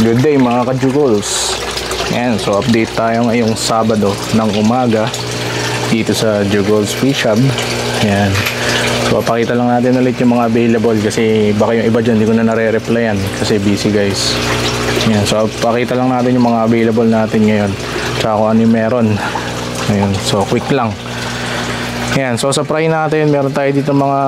Good day mga kajugols. Ayan, so update tayo ngayong Sabado ng umaga dito sa Jugols Free Shop. Ayan. So papakita lang natin ulit yung mga available kasi baka yung iba dyan hindi ko na nare-replyan kasi busy guys. Ayan, so pakita lang natin yung mga available natin ngayon tsaka kung ano yung meron. Ayan, so quick lang. Ayan, so sa fry natin meron tayo dito mga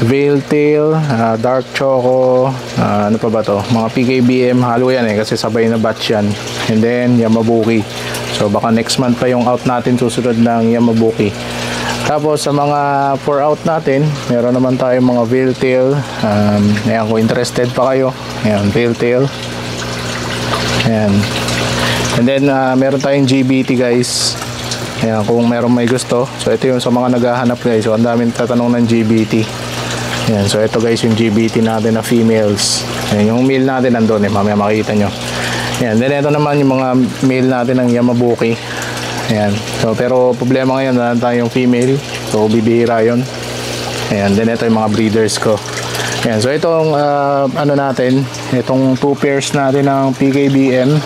Veil Tail, Dark Choco, ano pa ba to? Mga PKBM, halo yan kasi sabay na batch yan. And then Yamabuki. So baka next month pa yung out natin susunod ng Yamabuki. Tapos sa mga pour out natin, meron naman tayong mga Veil Tail. Ayan, kung interested pa kayo. Ayan, Veil Tail. Ayan. And then meron tayong GBT guys. Ayan, kung meron may gusto. So ito yung sa mga naghahanap guys. So ang daming tatanong ng GBT. Ayan, so ito guys yung GBT natin na females. Ayan, yung male natin nandun mamaya makikita nyo. Ayan, then ito naman yung mga male natin ng Yamabuki. Ayan, so pero problema ngayon na tayong female. So bibihira yun. Ayan, then ito yung mga breeders ko. Ayan, so itong ano natin, itong 2 pairs natin ng PKBM.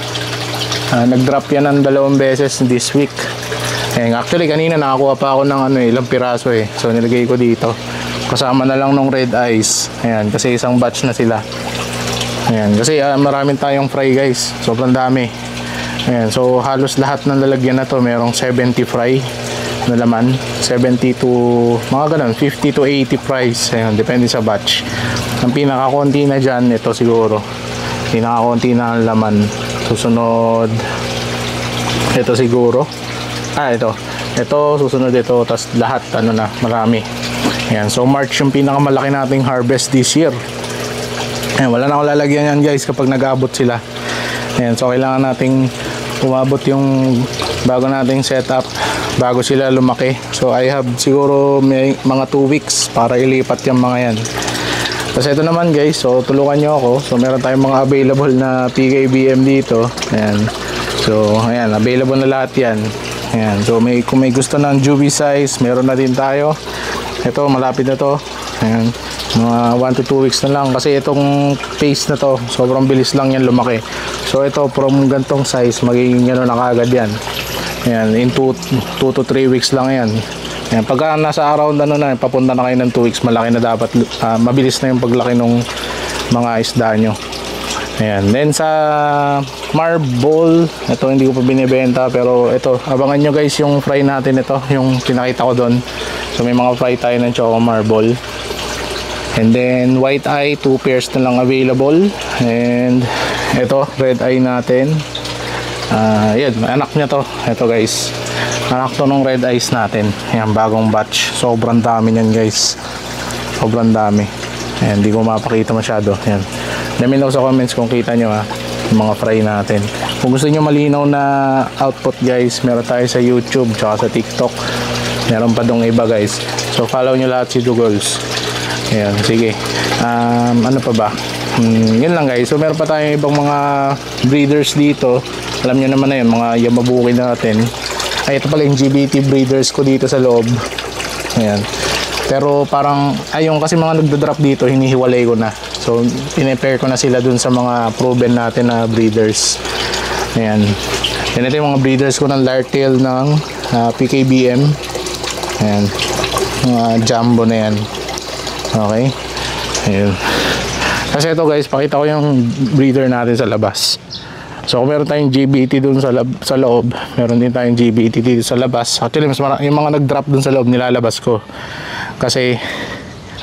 Nag-drop yan ng 2 beses this week. Ayan, actually kanina nakakuha pa ako ng ilang piraso so nilagay ko dito. Kasama na lang nung red eyes. Ayan, kasi isang batch na sila. Ayan, kasi maraming tayong fry guys. Sobrang dami. Ayan, so halos lahat ng lalagyan na to merong 70 fry na laman. 70 to mga ganun, 50 to 80 fries. Ayan, depende sa batch. Ang pinakakonti na dyan, ito siguro. Pinakakonti na ang laman. Susunod, ito siguro. Ito susunod ito. Tapos lahat, marami. Ayan, so March yung pinakamalaki nating harvest this year. Ayan, wala na akong lalagyan yan guys kapag nag-abot sila. Ayan, so kailangan nating umabot yung bago nating setup bago sila lumaki. So I have siguro may mga 2 weeks para ilipat yung mga yan. Tapos ito naman guys, so tulungan nyo ako. So meron tayong mga available na PKBM dito. Ayan, so ayan, available na lahat yan. Ayan, so kung may gusto ng juvie size, meron na din tayo. Ito, malapit na to. Ayan, mga 1 to 2 weeks na lang. Kasi itong pace na to, sobrang bilis lang yan lumaki. So ito, from gantong size, magiging na kagad yan. Ayan, in 2 to 3 weeks lang yan. Ayan, pagka nasa around papunta na kayo ng 2 weeks, malaki na dapat, mabilis na yung paglaki ng mga isda nyo. Ayan, then sa marble, ito hindi ko pa binibenta, pero ito, abangan nyo guys yung fry natin ito, yung pinakita ko doon. So may mga fry tayo ng choco marble. And then white eye, 2 pairs na lang available. And ito, red eye natin. Yan, anak niya to. Ito guys, anak to ng red eyes natin. Ayan, bagong batch. Sobrang dami niyan guys. Sobrang dami. Ayan, hindi ko mapakita masyado. Ayan, let me know sa comments kung kita nyo yung mga fry natin. Kung gusto nyo malinaw na output guys, meron tayo sa YouTube tsaka sa TikTok. Meron pa dong iba guys. So follow nyo lahat si Jugols. Ayan, sige. Ano pa ba? Yun lang guys. So meron pa tayong ibang mga breeders dito. Alam nyo naman na yun, mga Yamabuki natin. Ay, ito pala yung GBT breeders ko dito sa loob. Ayan. Pero parang, ayun kasi mga nagda-drop dito, hinihiwalay ko na. So pinapair ko na sila dun sa mga proven natin na breeders. Ayan. Yan, ito yung mga breeders ko ng Lartail ng PKBM. Ayan, mga jumbo na yan. Okay, ayun. Kasi ito guys, pakita ko yung breeder natin sa labas. So kung meron tayong GBT dun sa loob, meron din tayong GBT dito sa labas. Actually mas marami yung mga nag-drop dun sa loob, nilalabas ko kasi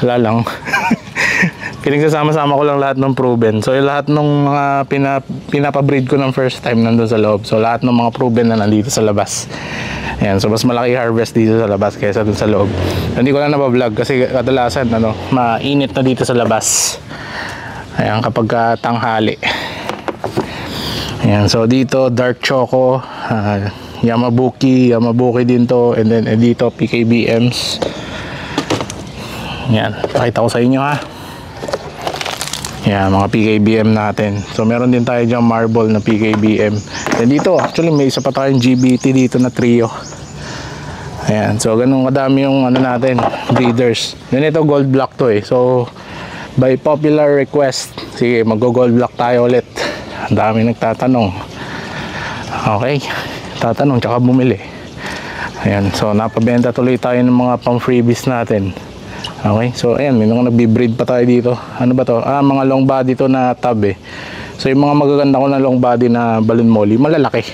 wala lang. Pinagsasama-sama ko lang lahat ng proven. So yung lahat ng mga pinapabreed ko ng first time nandun sa loob. So lahat ng mga proven na nandito sa labas. Ayan, so mas malaki harvest dito sa labas kaysa dun sa loob. Hindi ko lang nabablog kasi kadalasan mainit na dito sa labas. Ayan, kapag tanghali. Ayan, so dito Dark Choco, Yamabuki din to. And then dito PKBMs. Ayan, pakita ko sa inyo Ayan, mga PKBM natin. So meron din tayo dyan marble na PKBM. And dito, actually may isa pa tayong GBT dito na trio. Ayan, so ganun kadami yung natin, breeders. Then ito gold black to So by popular request, sige, mag-gold black tayo ulit. Ang dami nagtatanong. Okay, tatanong tsaka bumili. Ayan, so napabenta tuloy tayo ng mga pang freebies natin. Okay, so ayan, may mga nagbi-breed pa tayo dito. Ano ba to? Mga long body to na tab eh. So yung mga magaganda ko na long body na balloon molly, malalaki.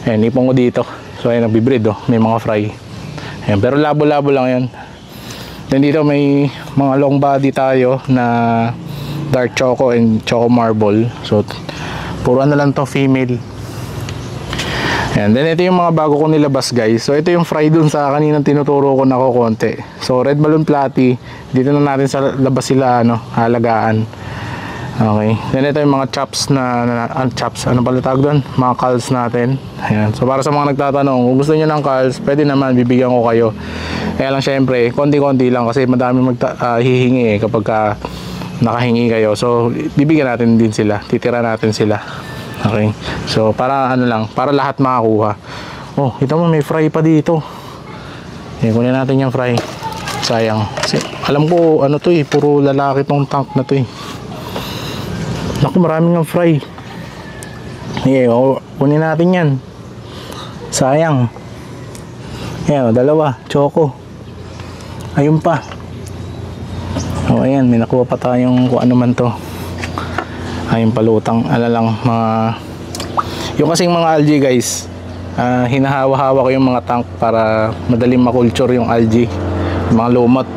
Ayan, ipon ko dito. So ayan, nagbi-breed oh, may mga fry. Ayan, pero labo-labo lang yan. Then dito may mga long body tayo na dark choco and choco marble. So puro ano lang to, female. And then ito yung mga bago ko nilabas guys. So ito yung fry dun sa kaninang tinuturo ko na konti. So red balloon platy, dito na natin sa labas sila halagaan. Okay. Then ito yung mga chops chops, ano pala tawag doon? Mga calls natin. Ayan. So para sa mga nagtatanong, kung gusto niyo ng calls, pwede naman, bibigyan ko kayo. Kaya lang syempre, konti-konti lang kasi madami hihingi kapag nakahingi kayo. So bibigyan natin din sila, titira natin sila. Okay. So para para lahat makakuha. Oh, kita mo may fry pa dito. Kunin natin yung fry. Sayang. Kasi alam ko to puro lalaki tong tank na to eh. Naku, maraming ng fry. Kunin natin yan. Sayang. Ayan, dalawa, choco. Ayun pa. Ayan, may nakuha pa tayong kung ano man to. Ayun palutang, yung kasing mga algae guys, hinahawa-hawa ko yung mga tank para madaling makulture yung algae, yung mga lumot.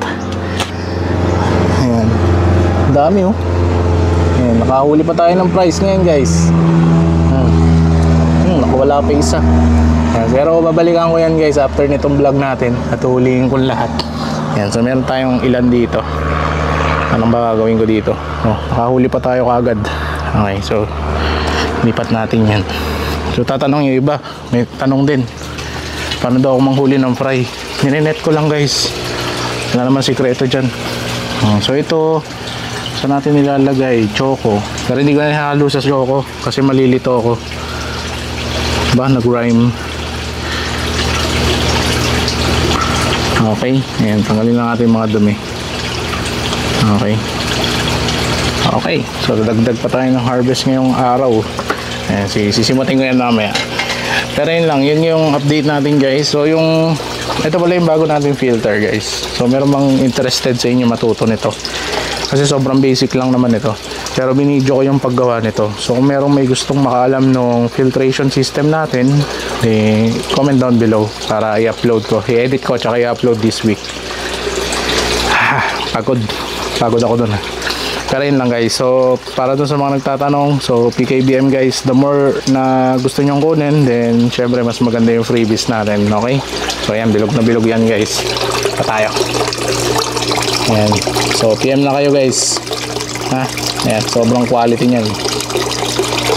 Ayan, dami oh. Ayan, nakahuli pa tayo ng price ngayon guys. Nakawala pa isa. Ayan, pero babalikan ko yan guys after nitong vlog natin at huliin ko lahat. Ayan, so meron tayong ilan dito. Anong ba gagawin ko dito? Nakahuli pa tayo kaagad. Okay, so lipat natin yan. So tatanong yung iba, may tanong din, paano daw ako manghuli ng fry? Ninenet ko lang guys, wala naman sikreto dyan. So ito, saan natin nilalagay? Choco, pero hindi ko na halo sa choco kasi malilito ako. Nag-rhyme. Okay, ayan, tanggalin lang natin yung mga dumi. Okay, so dagdag pa tayo ng harvest ngayong araw. Ayan, sisimutin ko yan mamaya. Pero yun lang, yun yung update natin guys. So ito pala yung bago natin filter guys. So meron bang interested sa inyo matuto nito? Kasi sobrang basic lang naman ito. Pero binidyo ko yung paggawa nito. So kung merong may gustong makaalam ng filtration system natin, comment down below para i-upload ko. I-edit ko tsaka i-upload this week. Pagod ako dun. Pero yun lang guys. So para dun sa mga nagtatanong, so PKBM guys, the more na gusto nyong kunin, then syempre mas maganda yung freebies natin. Okay, so ayan, bilog na bilog yan guys. Patayo. Ayan, so PM na kayo guys. Ayan, sobrang quality nyan.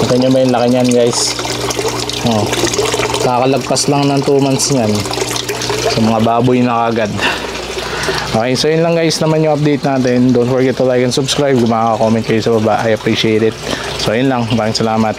Ito nyo ba yung laki nyan guys? Kakalagpas lang ng 2 months nyan. So mga baboy na kagad. Okay, so yun lang guys naman yung update natin. Don't forget to like and subscribe. Kung makaka-comment kayo sa baba, I appreciate it. So yun lang, maraming salamat.